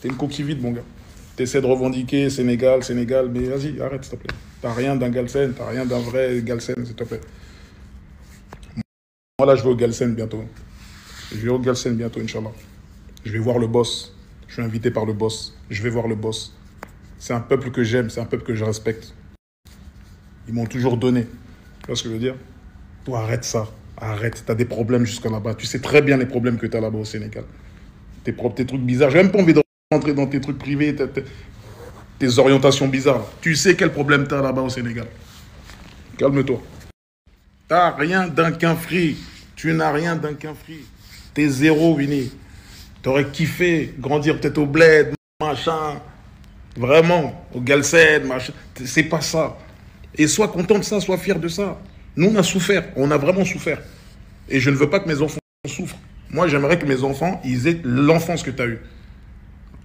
T'es une coquille vide, mon gars. T'essaies de revendiquer Sénégal, Sénégal, mais vas-y, arrête, s'il te plaît. T'as rien d'un Galsen, t'as rien d'un vrai Galsen, s'il te plaît. Moi, là, je vais au Galsen bientôt. Je vais au Galsen bientôt, Inch'Allah. Je vais voir le boss. Je suis invité par le boss. Je vais voir le boss. C'est un peuple que j'aime, c'est un peuple que je respecte. Ils m'ont toujours donné. Tu vois ce que je veux dire? Toi, arrête ça. Arrête. T'as des problèmes jusqu'à là-bas. Tu sais très bien les problèmes que t'as là-bas au Sénégal. Tes trucs bizarres. J'ai même pas envie de rentrer dans tes trucs privés, tes orientations bizarres. Tu sais quel problème t'as là-bas au Sénégal. Calme-toi. T'as rien d'un qu'un free. Tu n'as rien d'un qu'un free. T'es zéro, Winnie. T'aurais kiffé grandir peut-être au bled, machin. Vraiment, au Galsen, machin. C'est pas ça. Et sois content de ça, sois fier de ça. Nous, on a souffert. On a vraiment souffert. Et je ne veux pas que mes enfants souffrent. Moi, j'aimerais que mes enfants, ils aient l'enfance que tu as eue.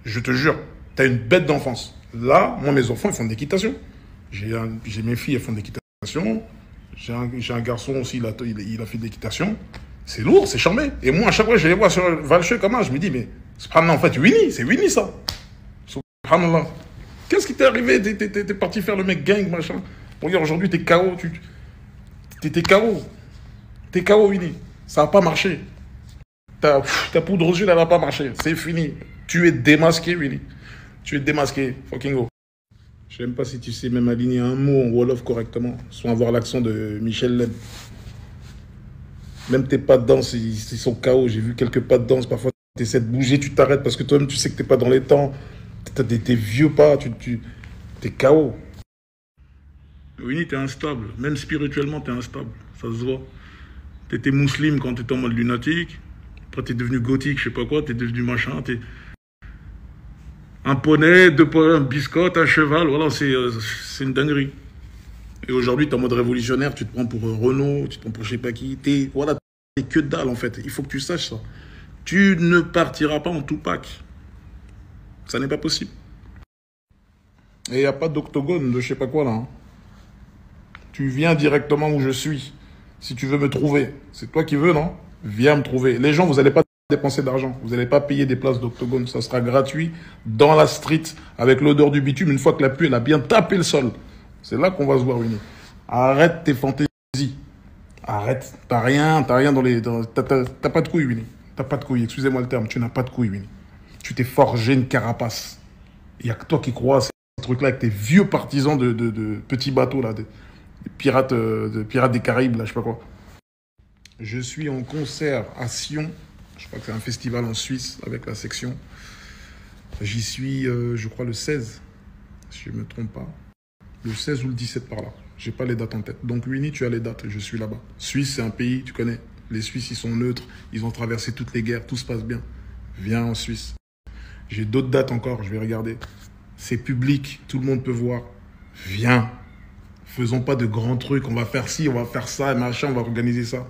Je te jure, tu as une bête d'enfance. Là, moi, mes enfants, ils font de l'équitation. J'ai mes filles, elles font de l'équitation. J'ai un garçon aussi, il a fait de l'équitation. C'est lourd, c'est charmé. Et moi, à chaque fois, je les vois sur Valcheux comme ça, je me dis, mais subhanallah, en fait, Winnie, c'est Winnie, ça. Subhanallah. Qu'est-ce qui t'est arrivé? T'es parti faire le mec gang, machin. Regarde, aujourd'hui, t'es KO. T'es KO. T'es KO, Winnie. Ça n'a pas marché. Ta poudre aux yeux, elle n'a pas marché. C'est fini. Tu es démasqué, Winnie. Tu es démasqué. Fucking go. Je sais même pas si tu sais même aligner un mot en Wolof correctement, sans avoir l'accent de Michel Leb. Même tes pas de danse, ils sont KO. J'ai vu quelques pas de danse. Parfois, tu essaies de bouger, tu t'arrêtes parce que toi-même, tu sais que t'es pas dans les temps. T'as tes vieux pas, t'es KO. Winnie, t'es instable. Même spirituellement, t'es instable. Ça se voit. T'étais musulman quand t'étais en mode lunatique. Après, t'es devenu gothique, je sais pas quoi. T'es devenu machin. T'es un poney, un biscotte, un cheval. Voilà, c'est une dinguerie. Et aujourd'hui, t'es en mode révolutionnaire. Tu te prends pour Renault, tu te prends pour je sais pas qui. Voilà, t'es que dalle, en fait. Il faut que tu saches ça. Tu ne partiras pas en Tupac. Ça n'est pas possible. Et il n'y a pas d'octogone de je sais pas quoi, là. Hein. Tu viens directement où je suis. Si tu veux me trouver. C'est toi qui veux, non? Viens me trouver. Les gens, vous n'allez pas dépenser d'argent. Vous n'allez pas payer des places d'octogone. Ça sera gratuit dans la street avec l'odeur du bitume une fois que la pluie elle a bien tapé le sol. C'est là qu'on va se voir, Winnie. Arrête tes fantaisies. Arrête. T'as rien dans les... T'as pas de couilles, Winnie. T'as pas de couilles. Excusez-moi le terme. Tu n'as pas de couilles, Winnie. Tu t'es forgé une carapace. Il n'y a que toi qui crois à ces trucs-là avec tes vieux partisans de petits bateaux, là, des pirates des Caraïbes, là, je sais pas quoi. Je suis en concert à Sion. Je crois que c'est un festival en Suisse avec la section. J'y suis, je crois, le 16, si je ne me trompe pas. Le 16 ou le 17 par là. J'ai pas les dates en tête. Donc, Winnie, tu as les dates. Je suis là-bas. Suisse, c'est un pays, tu connais. Les Suisses, ils sont neutres. Ils ont traversé toutes les guerres. Tout se passe bien. Viens en Suisse. J'ai d'autres dates encore. Je vais regarder. C'est public. Tout le monde peut voir. Viens. Faisons pas de grands trucs. On va faire ci, on va faire ça, et machin. On va organiser ça.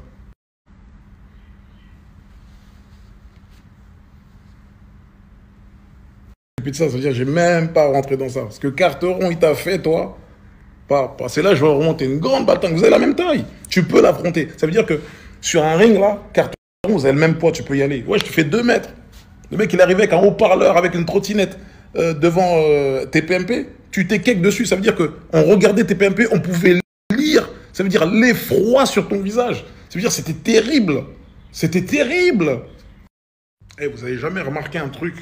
Et puis de ça, ça veut dire j'ai même pas rentré dans ça. Parce que Carteron, il t'a fait, toi. C'est là, je vais remonter une grande bataille. Vous avez la même taille. Tu peux l'affronter. Ça veut dire que sur un ring, là, Carteron, vous avez le même poids. Tu peux y aller. Ouais, je te fais 2 mètres. Le mec, il arrivait avec un haut-parleur, avec une trottinette devant TPMP. Tu t'es cake dessus. Ça veut dire qu'on regardait TPMP, on pouvait lire. Ça veut dire l'effroi sur ton visage. Ça veut dire c'était terrible. C'était terrible. Eh, vous avez jamais remarqué un truc?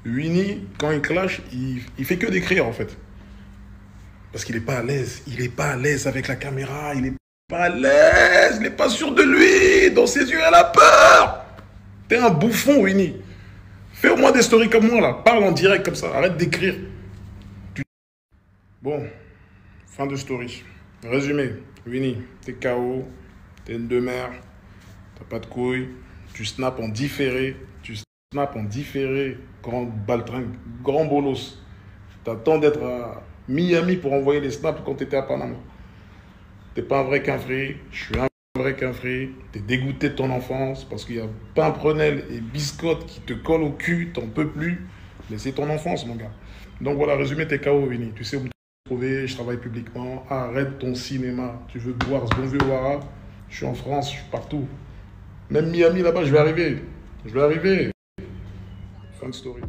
Winnie, quand il clash, il fait que d'écrire, en fait. Parce qu'il n'est pas à l'aise. Il n'est pas à l'aise avec la caméra. Il n'est pas à l'aise. Il n'est pas sûr de lui. Dans ses yeux, il a peur. T'es un bouffon, Winnie. Fais au moins des stories comme moi, là. Parle en direct comme ça. Arrête d'écrire. Bon. Fin de story. Résumé. Winnie, t'es KO. T'es une demeure. T'as pas de couilles. Tu snaps en différé. Grand baltringue. Grand bolos. T'attends d'être à Miami pour envoyer les snaps quand t'étais à Panama. T'es pas un vrai quinfri. Je suis un vrai quinfri. T'es dégoûté de ton enfance parce qu'il y a Pimprenel et Biscotte qui te collent au cul. T'en peux plus. Mais c'est ton enfance, mon gars. Donc voilà, résumé, t'es KO, Winnie. Tu sais où me trouver. Je travaille publiquement. Arrête ton cinéma. Tu veux boire ce bon vieux Wara. Je suis en France. Je suis partout. Même Miami, là-bas, je vais arriver. Fin de story.